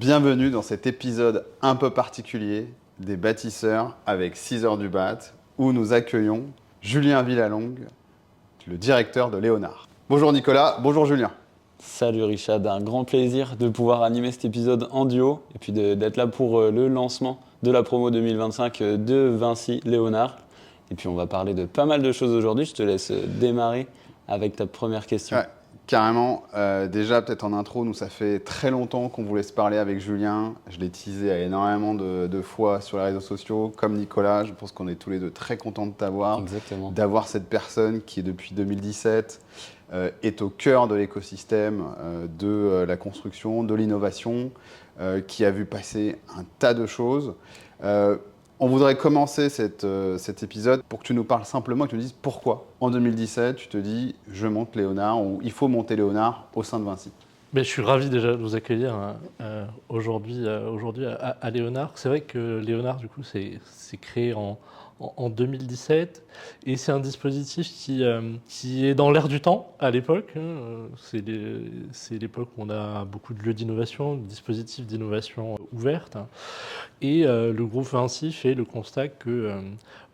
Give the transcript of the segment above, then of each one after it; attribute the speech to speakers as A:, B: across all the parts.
A: Bienvenue dans cet épisode un peu particulier des bâtisseurs avec 6 heures du BAT où nous accueillons Julien Villalongue, le directeur de Léonard. Bonjour Nicolas, bonjour Julien.
B: Salut Richard, un grand plaisir de pouvoir animer cet épisode en duo et puis d'être là pour le lancement de la promo 2025 de Vinci Léonard. Et puis on va parler de pas mal de choses aujourd'hui, je te laisse démarrer avec ta première question.
A: Ouais, carrément, déjà peut-être en intro, nous ça fait très longtemps qu'on voulait se parler avec Julien. Je l'ai teasé à énormément de fois sur les réseaux sociaux, comme Nicolas. Je pense qu'on est tous les deux très contents de t'avoir,
B: Exactement.
A: d'avoir cette personne qui est depuis 2017 est au cœur de l'écosystème de la construction, de l'innovation, qui a vu passer un tas de choses. On voudrait commencer cet épisode pour que tu nous parles simplement, que tu nous dises pourquoi, en 2017, tu te dis « je monte Léonard » ou « il faut monter Léonard au sein de Vinci ».
C: Mais je suis ravi déjà de vous accueillir aujourd'hui à Léonard. C'est vrai que Léonard, du coup, c'est créé en 2017 et c'est un dispositif qui est dans l'air du temps à l'époque. C'est l'époque où on a beaucoup de lieux d'innovation, de dispositifs d'innovation ouvertes. Et le groupe Vinci fait le constat que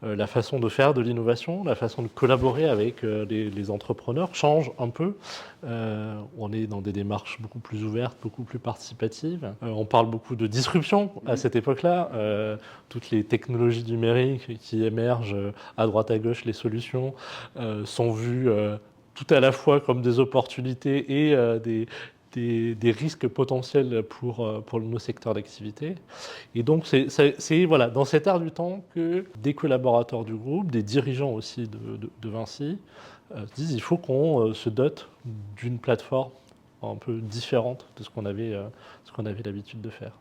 C: la façon de faire de l'innovation, la façon de collaborer avec les entrepreneurs change un peu. On est dans des démarches beaucoup plus ouvertes, beaucoup plus participatives. On parle beaucoup de disruption à cette époque-là. Toutes les technologies numériques qui émergent à droite à gauche, les solutions sont vues tout à la fois comme des opportunités et des risques potentiels pour nos secteurs d'activité. Et donc, c'est voilà, dans cet art du temps que des collaborateurs du groupe, des dirigeants aussi de Vinci, disent il faut qu'on se dote d'une plateforme un peu différente de ce qu'on avait l'habitude de faire.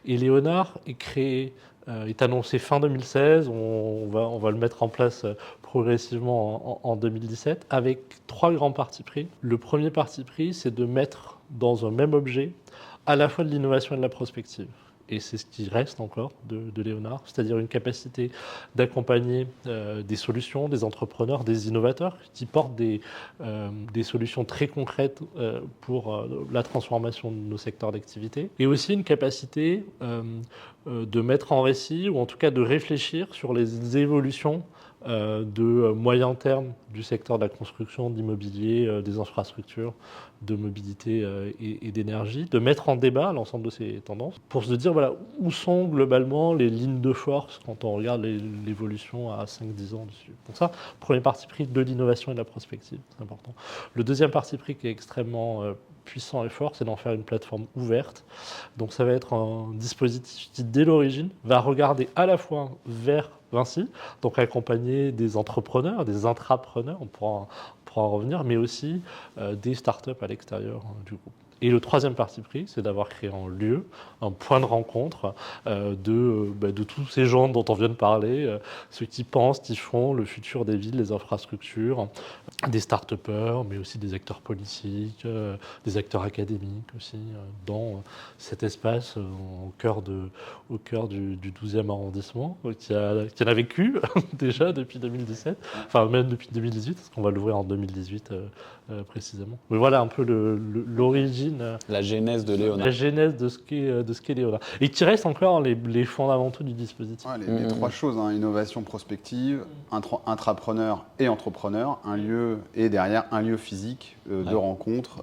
C: Et Léonard est créé, est annoncé fin 2016, on va le mettre en place progressivement en 2017, avec 3 grands partis pris. Le premier parti pris, c'est de mettre dans un même objet à la fois de l'innovation et de la prospective. Et c'est ce qui reste encore de Léonard, c'est-à-dire une capacité d'accompagner des solutions, des entrepreneurs, des innovateurs qui portent des solutions très concrètes pour la transformation de nos secteurs d'activité. Et aussi une capacité de mettre en récit, ou en tout cas de réfléchir sur les évolutions de moyen terme du secteur de la construction, de l'immobilier, des infrastructures, de mobilité et d'énergie, de mettre en débat l'ensemble de ces tendances pour se dire voilà, où sont globalement les lignes de force quand on regarde l'évolution à 5-10 ans dessus. Donc ça, premier parti pris de l'innovation et de la prospective, c'est important. Le deuxième parti pris qui est extrêmement puissant et fort, c'est d'en faire une plateforme ouverte. Donc ça va être un dispositif qui, dès l'origine, va regarder à la fois vers Vinci, donc accompagner des entrepreneurs, des intrapreneurs, on pourra en revenir, mais aussi des startups à l'extérieur du groupe. Et le troisième parti pris, c'est d'avoir créé un lieu, un point de rencontre de tous ces gens dont on vient de parler, ceux qui pensent, qui font le futur des villes, des infrastructures, des start-upers, mais aussi des acteurs politiques, des acteurs académiques aussi, dans cet espace au cœur du 12e arrondissement, qui en a vécu déjà depuis 2017, enfin même depuis 2018, parce qu'on va l'ouvrir en 2018 précisément. Mais voilà un peu l'origine,
B: La genèse de Léonard.
C: la genèse de ce qu'est Léonard. Et qui reste encore les fondamentaux du dispositif.
A: Ouais, les 3 choses, hein, innovation prospective, intrapreneur et entrepreneur, un lieu et derrière un lieu physique de rencontre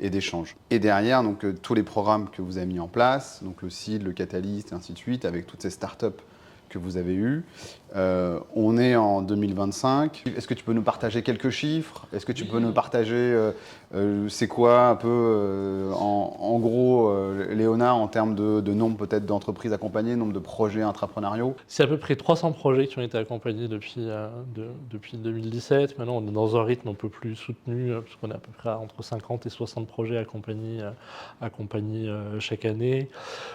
A: et d'échange. Et derrière, donc, tous les programmes que vous avez mis en place, donc le CID, le Catalyst et ainsi de suite, avec toutes ces startups que vous avez eues. On est en 2025. Est-ce que tu peux nous partager quelques chiffres? Est-ce que tu peux nous partager c'est quoi un peu en gros Léonard en termes de nombre peut-être d'entreprises accompagnées, nombre de projets intrapreneuriaux?
C: C'est à peu près 300 projets qui ont été accompagnés depuis 2017. Maintenant, on est dans un rythme un peu plus soutenu, puisqu'on est à peu près entre 50 et 60 projets accompagnés chaque année.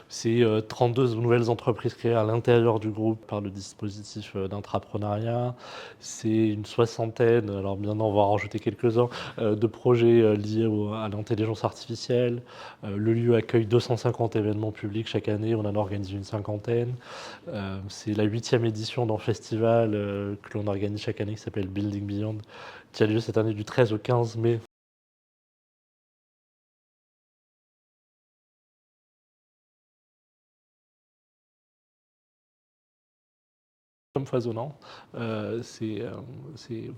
C: C'est 32 nouvelles entreprises créées à l'intérieur du groupe par le dispositif d'intrapreneuriat. C'est une soixantaine, alors maintenant on va en rajouter quelques-uns, de projets liés à l'intelligence artificielle. Le lieu accueille 250 événements publics chaque année, on en organise une cinquantaine. C'est la 8e édition d'un festival que l'on organise chaque année qui s'appelle Building Beyond, qui a lieu cette année du 13 au 15 mai foisonnant.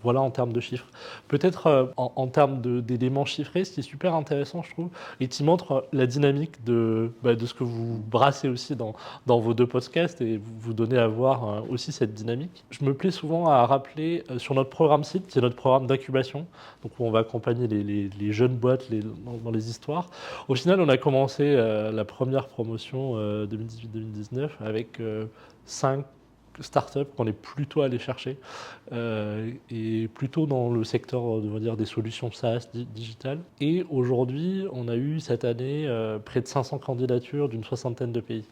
C: Voilà en termes de chiffres. Peut-être en termes d'éléments chiffrés, ce qui est super intéressant, je trouve, et qui montre la dynamique de ce que vous brassez aussi dans vos deux podcasts et vous donnez à voir aussi cette dynamique. Je me plais souvent à rappeler sur notre programme site, qui est notre programme d'incubation, donc où on va accompagner les jeunes boîtes dans les histoires. Au final, on a commencé la première promotion 2018-2019 avec 5 startups qu'on est plutôt allé chercher et plutôt dans le secteur on va dire, des solutions SaaS digitales. Et aujourd'hui, on a eu cette année près de 500 candidatures d'une 60aine de pays.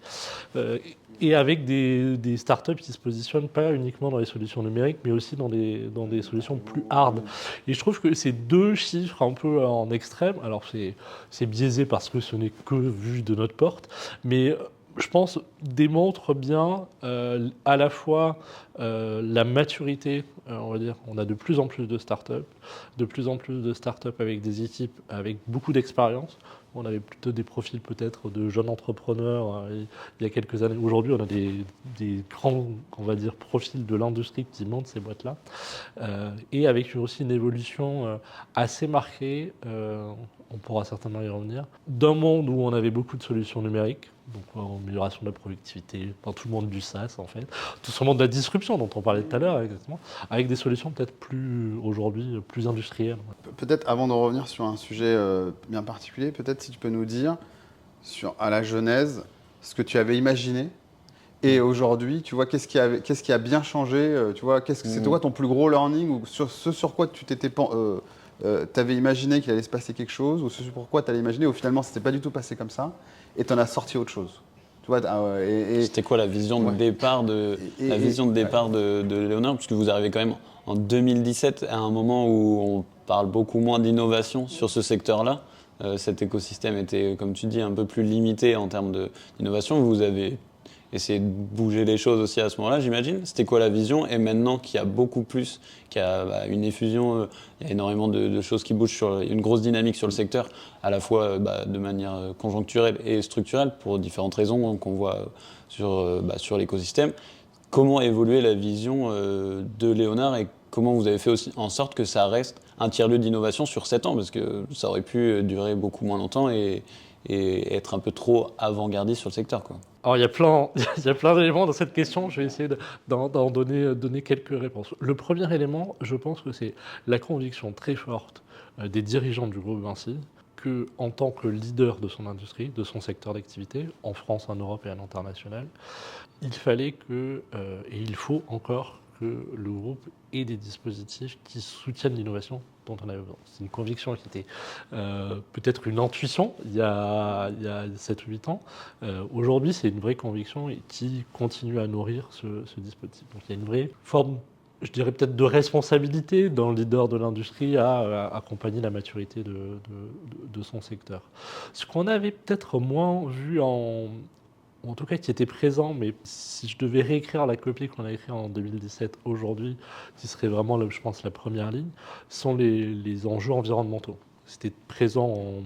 C: Et avec des startups qui se positionnent pas uniquement dans les solutions numériques, mais aussi dans des solutions plus hard. Et je trouve que ces deux chiffres un peu en extrême, alors c'est biaisé parce que ce n'est que vu de notre porte, mais je pense, démontre bien à la fois la maturité, on va dire, on a de plus en plus de startups, avec des équipes avec beaucoup d'expérience. On avait plutôt des profils peut-être de jeunes entrepreneurs il y a quelques années. Aujourd'hui, on a des grands, on va dire, profils de l'industrie qui montent ces boîtes-là. Et avec aussi une évolution assez marquée, on pourra certainement y revenir, d'un monde où on avait beaucoup de solutions numériques, donc amélioration de la productivité, dans tout le monde du SaaS en fait, tout ce monde de la disruption dont on parlait tout à l'heure, exactement, avec des solutions peut-être plus, aujourd'hui, plus industrielles.
A: Peut-être avant de revenir sur un sujet bien particulier, peut-être si tu peux nous dire, à la genèse, ce que tu avais imaginé. Et aujourd'hui, tu vois, qu'est-ce qui a bien changé, tu vois, c'est quoi ton plus gros learning ou sur quoi tu t'avais imaginé qu'il allait se passer quelque chose ou ce sur quoi tu allais imaginer ou finalement c'était pas du tout passé comme ça et tu en as sorti autre chose. Tu vois,
B: C'était quoi la vision de départ de Léonard, puisque vous arrivez quand même en 2017 à un moment où on parle beaucoup moins d'innovation sur ce secteur-là. Cet écosystème était, comme tu dis, un peu plus limité en termes d'innovation. Vous avez essayé de bouger les choses aussi à ce moment-là, j'imagine. C'était quoi la vision? Et maintenant qu'il y a beaucoup plus, qu'il y a une effusion, il y a énormément de choses qui bougent, il y a une grosse dynamique sur le secteur, à la fois de manière conjoncturelle et structurelle, pour différentes raisons qu'on voit sur l'écosystème. Comment évoluer la vision de Léonard et comment vous avez fait aussi en sorte que ça reste un tiers-lieu d'innovation sur 7 ans? Parce que ça aurait pu durer beaucoup moins longtemps et être un peu trop avant-gardiste sur le secteur, quoi.
C: Alors, il y a plein d'éléments dans cette question. Je vais essayer d'en donner quelques réponses. Le premier élément, je pense que c'est la conviction très forte des dirigeants du groupe Vinci que, en tant que leader de son industrie, de son secteur d'activité, en France, en Europe et à l'international, il fallait et il faut encore que le groupe ait des dispositifs qui soutiennent l'innovation dont on avait besoin. C'est une conviction qui était peut-être une intuition il y a 7 ou 8 ans. Aujourd'hui, c'est une vraie conviction et qui continue à nourrir ce dispositif. Donc il y a une vraie forme, je dirais peut-être de responsabilité dans le leader de l'industrie à accompagner la maturité de son secteur. Ce qu'on avait peut-être moins vu en tout cas qui était présent, mais si je devais réécrire la copie qu'on a écrite en 2017 aujourd'hui, qui serait vraiment, je pense, la première ligne, sont les enjeux environnementaux. C'était présent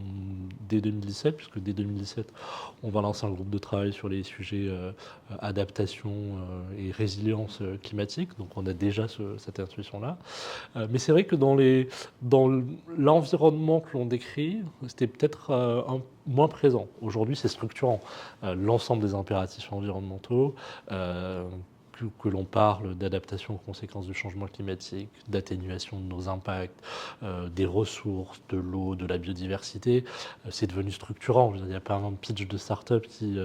C: dès 2017, puisque dès 2017, on va lancer un groupe de travail sur les sujets adaptation et résilience climatique, donc on a déjà cette intuition-là. Mais c'est vrai que dans l'environnement que l'on décrit, c'était peut-être moins présent. Aujourd'hui, c'est structurant. L'ensemble des impératifs environnementaux, que l'on parle d'adaptation aux conséquences du changement climatique, d'atténuation de nos impacts, des ressources, de l'eau, de la biodiversité, c'est devenu structurant. Il n'y a pas un pitch de start-up qui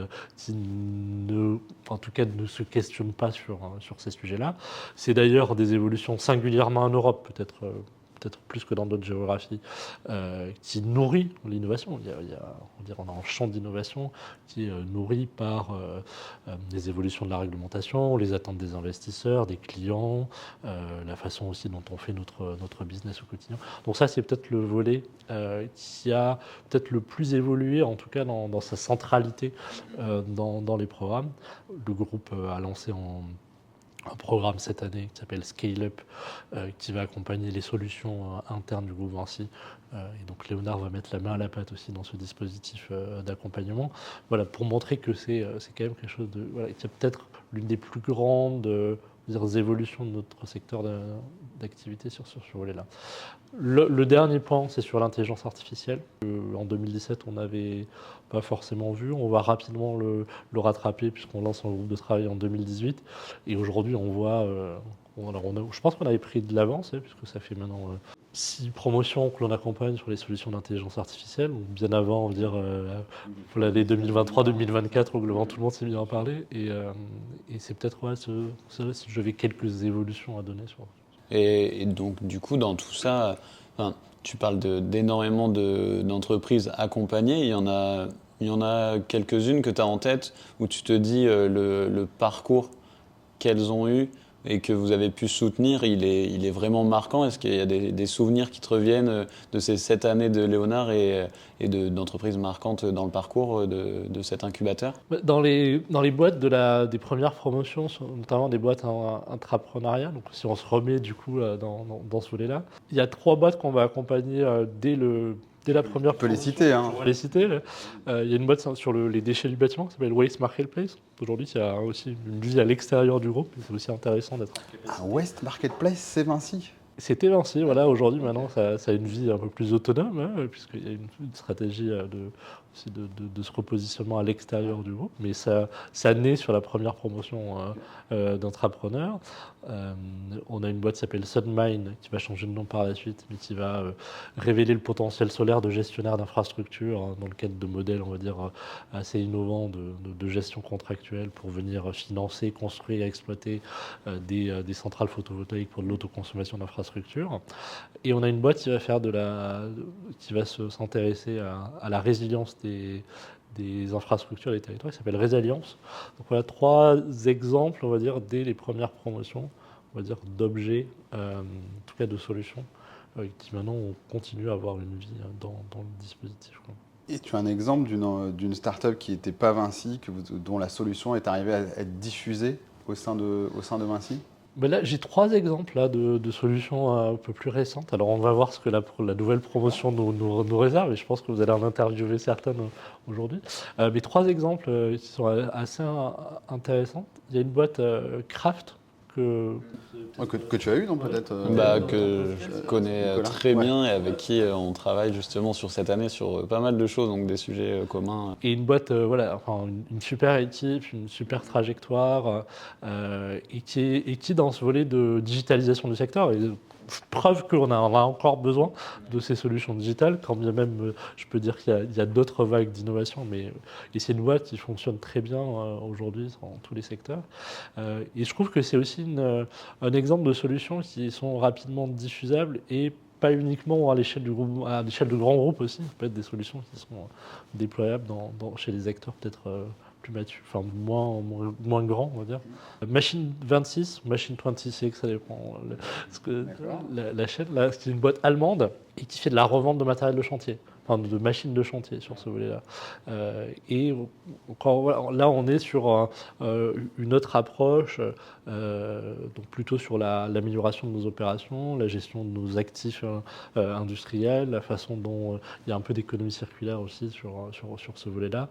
C: en tout cas, ne se questionne pas sur ces sujets-là. C'est d'ailleurs des évolutions singulièrement en Europe, peut-être plus que dans d'autres géographies, qui nourrit l'innovation. On a un champ d'innovation qui est nourri par les évolutions de la réglementation, les attentes des investisseurs, des clients, la façon aussi dont on fait notre business au quotidien. Donc ça, c'est peut-être le volet qui a peut-être le plus évolué, en tout cas dans sa centralité dans les programmes. Le groupe a lancé un programme cette année qui s'appelle Scale Up, qui va accompagner les solutions internes du groupe Vinci. Et donc Léonard va mettre la main à la pâte aussi dans ce dispositif d'accompagnement. Voilà, pour montrer que c'est quand même quelque chose qui est peut-être l'une des plus grandes évolutions de notre secteur d'activité sur ce volet-là. Le dernier point, c'est sur l'intelligence artificielle. En 2017, on n'avait pas forcément vu. On va rapidement le rattraper puisqu'on lance un groupe de travail en 2018. Et aujourd'hui, on voit... je pense qu'on avait pris de l'avance, puisque ça fait maintenant 6 promotions que l'on accompagne sur les solutions d'intelligence artificielle, ou bien avant, on va dire, pour l'année 2023-2024, où globalement tout le monde s'est mis à en parler. Et c'est peut-être si j'avais quelques évolutions à donner sur.
B: Et donc, du coup, dans tout ça, tu parles d'énormément d'entreprises accompagnées. Il y en a quelques-unes que tu as en tête où tu te dis le parcours qu'elles ont eu et que vous avez pu soutenir, il est vraiment marquant. Est-ce qu'il y a des souvenirs qui te reviennent de ces 7 années de Léonard et d'entreprises marquantes dans le parcours de cet incubateur ?
C: Dans les boîtes des premières promotions, notamment des boîtes intrapreneuriales, donc si on se remet du coup dans ce volet-là, il y a 3 boîtes qu'on va accompagner dès la première.
A: On peut les citer.
C: On va les citer. Il y a une boîte sur les déchets du bâtiment qui s'appelle Waste Marketplace. Aujourd'hui, il y a aussi une vie à l'extérieur du groupe. C'est aussi intéressant d'être.
A: Waste Marketplace, c'est Vinci.
C: C'était lancé, voilà. Aujourd'hui, maintenant, ça a une vie un peu plus autonome, puisqu'il y a une stratégie de ce repositionnement à l'extérieur du groupe. Mais ça naît sur la première promotion d'entrepreneurs. On a une boîte qui s'appelle Sunmine, qui va changer de nom par la suite, mais qui va révéler le potentiel solaire de gestionnaire d'infrastructures dans le cadre de modèles, on va dire, assez innovants de gestion contractuelle pour venir financer, construire et exploiter des centrales photovoltaïques pour de l'autoconsommation d'infrastructures. Et on a une boîte qui va faire qui va s'intéresser à la résilience des infrastructures des territoires, qui s'appelle Résilience. Donc voilà 3 exemples, on va dire, dès les premières promotions, on va dire, d'objets, en tout cas de solutions, qui maintenant continuent à avoir une vie dans le dispositif, quoi.
A: Et tu as un exemple d'une start-up qui n'était pas Vinci, dont la solution est arrivée à être diffusée au sein de Vinci ?
C: Ben là, j'ai 3 exemples là, de solutions un peu plus récentes. Alors, on va voir ce que la nouvelle promotion nous réserve, et je pense que vous allez en interviewer certaines aujourd'hui. Mais 3 exemples qui sont assez intéressants. Il y a une boîte Craft
A: que tu as eu, non, peut-être
B: que je connais
A: Nicolas.
B: très bien et avec qui on travaille justement sur cette année sur pas mal de choses, donc des sujets communs.
C: Et une boîte, une super équipe, une super trajectoire, et qui dans ce volet de digitalisation du secteur, et preuve qu'on en a encore besoin de ces solutions digitales, quand bien même je peux dire qu'il y a d'autres vagues d'innovation, mais c'est une boîte qui fonctionne très bien aujourd'hui dans tous les secteurs. Et je trouve que c'est aussi un exemple de solutions qui sont rapidement diffusables et pas uniquement à l'échelle du groupe, à l'échelle de grands groupes aussi. Ça peut être des solutions qui sont déployables chez les acteurs peut-être plus matures, enfin moins grands, on va dire. Machine 26, Machine 26X, ça dépend. La chaîne, là, c'est une boîte allemande et qui fait de la revente de matériel de chantier. Enfin, de machines de chantier sur ce volet-là. Et encore, voilà, là, on est sur une autre approche, donc plutôt sur l'amélioration de nos opérations, la gestion de nos actifs industriels, la façon dont il y a un peu d'économie circulaire aussi sur ce volet-là,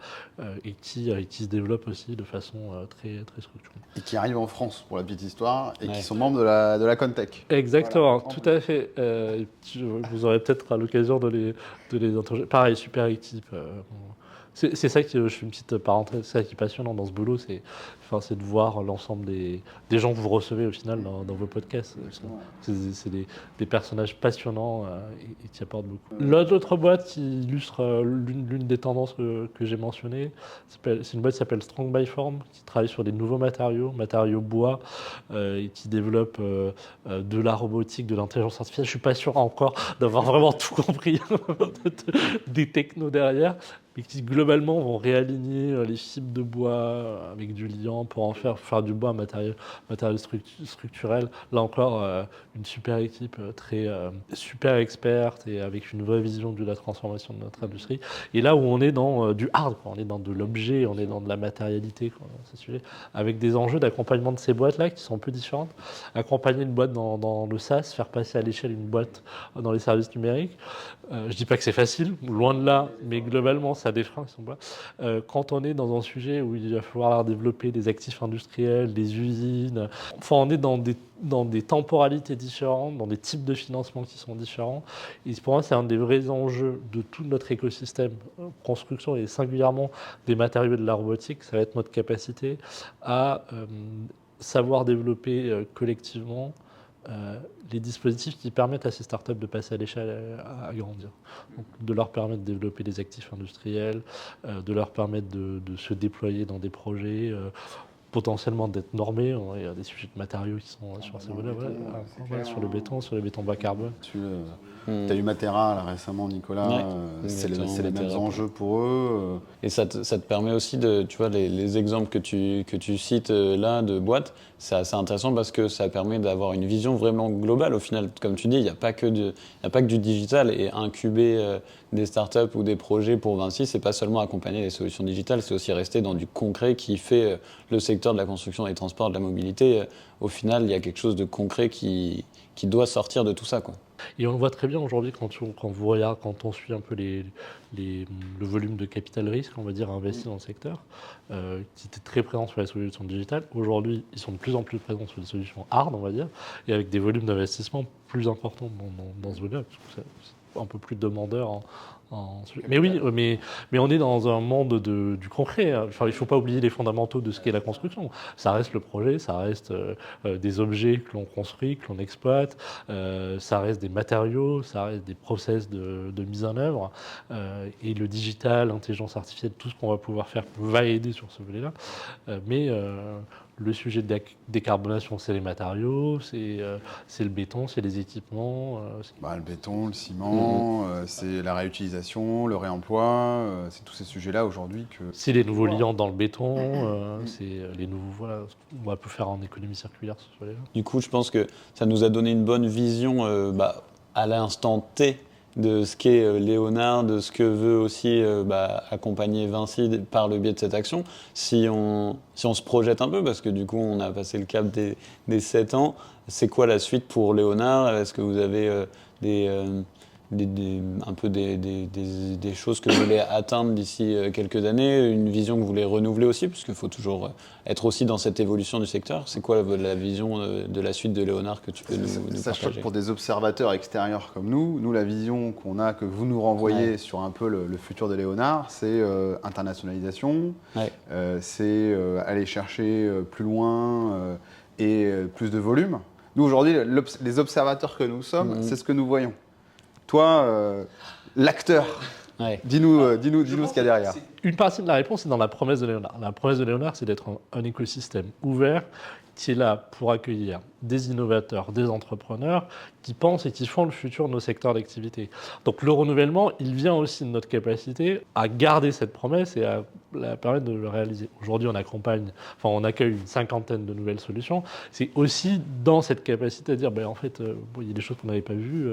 C: et qui se développe aussi de façon très, très structurée.
A: Et qui arrivent en France, pour la petite histoire, et qui sont membres de la Contech.
C: Exactement, voilà, tout à fait. Vous aurez peut-être l'occasion de les interroger. Pareil, super équipe. C'est ça je fais une petite parenthèse, c'est ça qui est passionnant dans ce boulot, c'est de voir l'ensemble des gens que vous recevez au final dans vos podcasts. C'est des personnages passionnants et qui apportent beaucoup. L'autre boîte qui illustre l'une des tendances que j'ai mentionnées, c'est une boîte qui s'appelle Strong by Form, qui travaille sur des nouveaux matériaux bois, et qui développe de la robotique, de l'intelligence artificielle. Je ne suis pas sûr encore d'avoir vraiment tout compris des technos derrière, mais qui globalement vont réaligner les fibres de bois avec du liant pour en faire du bois un matériau structurel. Là encore, une super équipe super experte et avec une vraie vision de la transformation de notre industrie. Et là où on est dans du hard, on est dans de l'objet, on est dans de la matérialité, dans ces sujets, avec des enjeux d'accompagnement de ces boîtes-là qui sont un peu différentes. Accompagner une boîte dans le SaaS, faire passer à l'échelle une boîte dans les services numériques. Je ne dis pas que c'est facile, loin de là, mais globalement, ça a des freins qui sont là. Quand on est dans un sujet où il va falloir développer des actifs industriels, des usines, enfin, on est dans des temporalités différentes, dans des types de financement qui sont différents. Et pour moi, c'est un des vrais enjeux de tout notre écosystème construction et singulièrement des matériaux et de la robotique. Ça va être notre capacité à savoir développer collectivement les dispositifs qui permettent à ces startups de passer à l'échelle, à grandir. Donc, de leur permettre de développer des actifs industriels, de leur permettre de se déployer dans des projets, potentiellement d'être normés. Il y a des sujets de matériaux qui sont sur ces volets, sur le béton bas carbone.
A: Tu as eu Matera là, récemment, Nicolas.
B: Ouais,
A: c'est les
B: exactement,
A: mêmes
B: Matera.
A: enjeux pour eux.
B: Et ça te permet aussi de, tu vois, les exemples que tu cites là de boîtes, c'est assez intéressant parce que ça permet d'avoir une vision vraiment globale. Au final, comme tu dis, il n'y a pas que du digital, et incuber des startups ou des projets pour Vinci, c'est pas seulement accompagner les solutions digitales, c'est aussi rester dans du concret qui fait le secteur de la construction, des transports, de la mobilité. Au final, il y a quelque chose de concret qui doit sortir de tout ça, quoi.
C: Et on le voit très bien aujourd'hui quand vous regardez, quand on suit un peu le volume de capital risque, on va dire, investi dans le secteur, qui était très présent sur les solutions digitales. Aujourd'hui, ils sont de plus en plus présents sur les solutions hard, on va dire, et avec des volumes d'investissement plus importants dans ce volume, parce que c'est un peu plus demandeur mais oui, mais on est dans un monde du concret. Enfin, il ne faut pas oublier les fondamentaux de ce qu'est la construction. Ça reste le projet, ça reste des objets que l'on construit, que l'on exploite, ça reste des matériaux, ça reste des process de mise en œuvre. Et le digital, l'intelligence artificielle, tout ce qu'on va pouvoir faire va aider sur ce volet-là. Mais le sujet de la décarbonation, c'est les matériaux, c'est le béton, c'est les équipements.
A: Le béton, le ciment, c'est la réutilisation, le réemploi, c'est tous ces sujets-là aujourd'hui que...
C: C'est les nouveaux liants dans le béton, c'est les nouveaux... Voilà, on va peut faire en économie circulaire sur ce volet-là.
B: Du coup, je pense que ça nous a donné une bonne vision à l'instant T de ce qu'est Léonard, de ce que veut aussi accompagner Vinci par le biais de cette action. Si on se projette un peu, parce que du coup on a passé le cap des 7 ans, c'est quoi la suite pour Léonard? Est-ce que vous avez des choses que vous voulez atteindre d'ici quelques années, une vision que vous voulez renouveler aussi, parce qu'il faut toujours être aussi dans cette évolution du secteur? C'est quoi la vision de la suite de Léonard que tu peux nous
A: Sachant
B: partager?
A: que pour des observateurs extérieurs comme nous, la vision qu'on a, que vous nous renvoyez sur un peu le futur de Léonard, c'est internationalisation, c'est aller chercher plus loin et plus de volume. Nous, aujourd'hui, les observateurs que nous sommes, c'est ce que nous voyons. Toi, l'acteur, dis-nous ce qu'il y a derrière.
C: Une partie de la réponse est dans la promesse de Léonard. La promesse de Léonard, c'est d'être un écosystème ouvert qui est là pour accueillir des innovateurs, des entrepreneurs qui pensent et qui font le futur de nos secteurs d'activité. Donc le renouvellement, il vient aussi de notre capacité à garder cette promesse et à la permettre de le réaliser. Aujourd'hui, on accueille une 50aine de nouvelles solutions. C'est aussi dans cette capacité à dire, en fait, il y a des choses qu'on n'avait pas vues.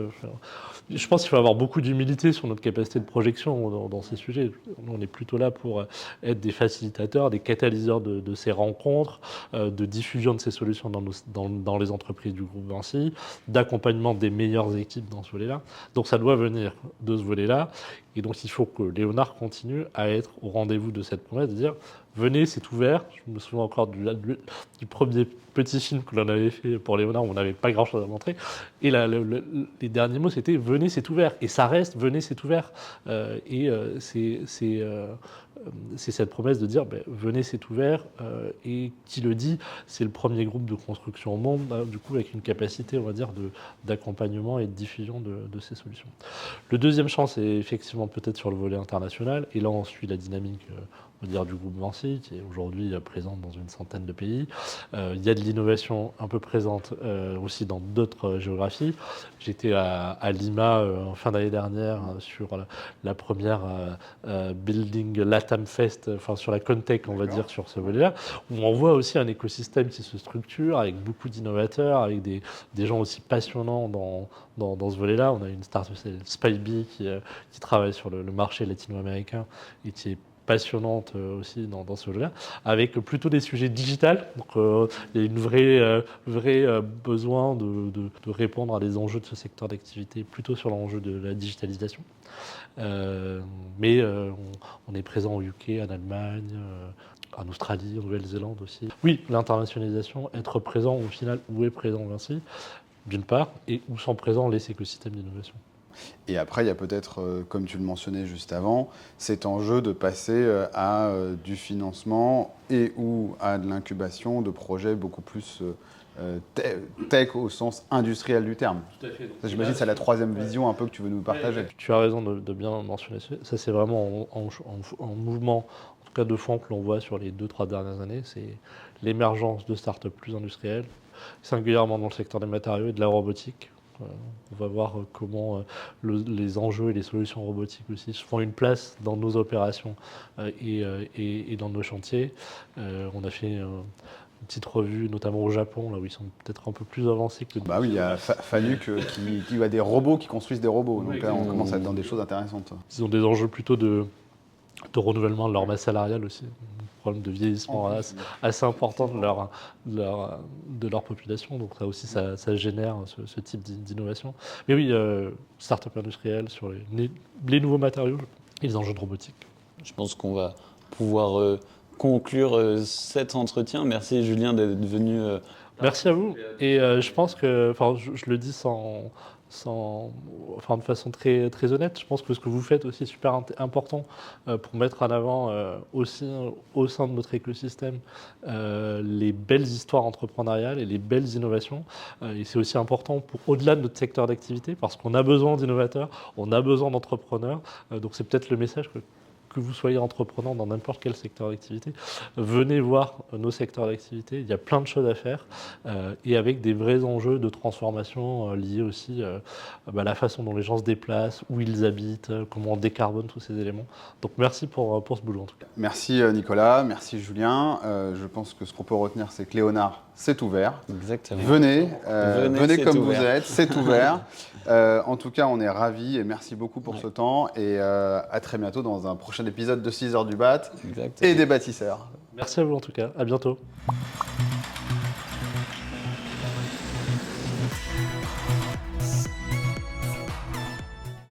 C: Je pense qu'il faut avoir beaucoup d'humilité sur notre capacité de projection dans ces sujets. Nous, on est plutôt là pour être des facilitateurs, des catalyseurs de ces rencontres, de diffusion de ces solutions dans les entreprises du groupe Vinci, d'accompagnement des meilleures équipes dans ce volet-là. Donc ça doit venir de ce volet-là. Et donc il faut que Léonard continue à être au rendez-vous de cette promesse, de dire venez, c'est ouvert. Je me souviens encore du premier petit film que l'on avait fait pour Léonard, où on n'avait pas grand-chose à montrer. Et les derniers mots, c'était venez, c'est ouvert. Et ça reste venez, c'est ouvert. C'est cette promesse de dire venez, c'est ouvert. Et qui le dit, c'est le premier groupe de construction au monde, du coup, avec une capacité, on va dire, d'accompagnement et de diffusion de ces solutions. Le deuxième champ, c'est effectivement peut-être sur le volet international. Et là, on suit la dynamique on va dire, du groupe Vinci, qui est aujourd'hui présente dans une 100aine de pays. Il y a de l'innovation un peu présente aussi dans d'autres géographies. J'étais à Lima en fin d'année dernière sur la première Building Latam Fest, sur la Contech, on va dire, sur ce volet-là, où on voit aussi un écosystème qui se structure avec beaucoup d'innovateurs, avec des gens aussi passionnants dans ce volet-là. On a une start-up, c'est Spybe, qui travaille sur le marché latino-américain et qui est passionnante aussi dans ce jeu-là, avec plutôt des sujets digitales. Donc il y a une vraie besoin de répondre à des enjeux de ce secteur d'activité, plutôt sur l'enjeu de la digitalisation. Mais on est présent au UK, en Allemagne, en Australie, en Nouvelle-Zélande aussi. Oui, l'internationalisation, être présent au final où est présent Vinci, d'une part, et où sont présents les écosystèmes d'innovation.
A: Et après, il y a peut-être, comme tu le mentionnais juste avant, cet enjeu de passer à du financement et ou à de l'incubation de projets beaucoup plus tech au sens industriel du terme.
C: Tout à fait.
A: J'imagine que c'est la troisième vision un peu que tu veux nous partager.
C: Tu as raison de bien mentionner ça. Ça, c'est vraiment en mouvement, en tout cas de fond, que l'on voit sur les 2-3 dernières années. C'est l'émergence de startups plus industrielles, singulièrement dans le secteur des matériaux et de la robotique. On va voir comment les enjeux et les solutions robotiques aussi se font une place dans nos opérations et dans nos chantiers. On a fait une petite revue, notamment au Japon, là où ils sont peut-être un peu plus avancés que nous.
A: Bah oui, il a fallu qu'il y ait des robots qui construisent des robots. Donc là, on commence à être dans des choses intéressantes.
C: Ils ont des enjeux plutôt de renouvellement de leur masse salariale aussi. Un problème de vieillissement assez important de leur population. Donc ça aussi, ça génère ce type d'innovation. Mais oui, start-up industrielle sur les nouveaux matériaux et les enjeux de robotique.
B: Je pense qu'on va pouvoir conclure cet entretien. Merci Julien d'être venu.
C: Merci à vous. Et je pense que, je le dis de façon très, très honnête, je pense que ce que vous faites aussi est super important pour mettre en avant aussi au sein de notre écosystème les belles histoires entrepreneuriales et les belles innovations. Et c'est aussi important au-delà de notre secteur d'activité, parce qu'on a besoin d'innovateurs, on a besoin d'entrepreneurs. Donc c'est peut-être le message que vous soyez entrepreneur dans n'importe quel secteur d'activité, venez voir nos secteurs d'activité. Il y a plein de choses à faire et avec des vrais enjeux de transformation liés aussi à la façon dont les gens se déplacent, où ils habitent, comment on décarbone tous ces éléments. Donc merci pour ce boulot en tout cas.
A: Merci Nicolas, merci Julien. Je pense que ce qu'on peut retenir, c'est que Léonard, c'est ouvert.
B: Exactement.
A: Venez comme vous
B: ouvert.
A: êtes, c'est ouvert. En tout cas, on est ravis et merci beaucoup pour ce temps. Et à très bientôt dans un prochain épisode de 6 heures du BAT
B: Exactement.
A: et des bâtisseurs.
C: Merci à vous en tout cas, à bientôt.